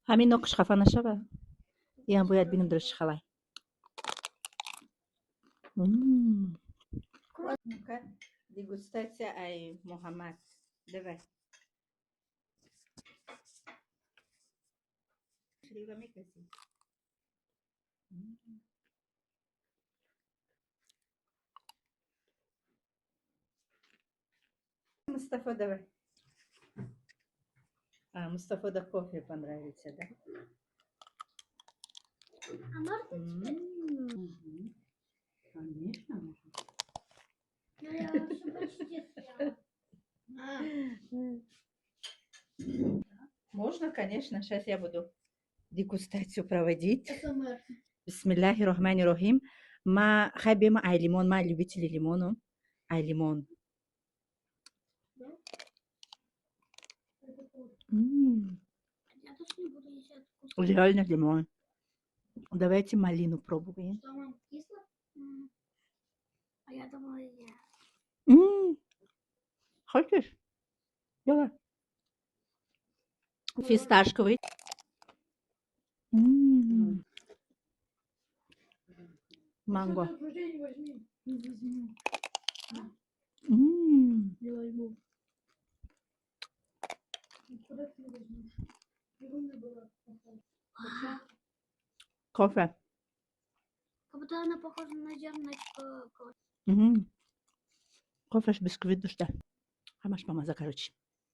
همین نقش خفه نشوه. این هم باید بینم درست خلای. Дегустация ай Мухаммад. Давай. Мустафа, давай. Мустафа, да кофе понравится, да? А можно? Конечно, можно. Я уже почти съела. Можно, конечно. Сейчас я буду дегустацию проводить. СМР. Бисмиллахи рахмани рахим. ما خبي ما اي ليمون ما любители лимону. Ай лимон. Я тоже не буду есть этот вкус. Реально лимон. Давайте малину пробуем. Что, мам, кисло? А я думала, я. Хочешь? Давай. Фисташковый. Манго. Не возьму. Куда ты не возьмешь? Его не было. Кофе. Как будто она похожа на зернышко. Кофе с бисквит душта. Хамаш мама закажет.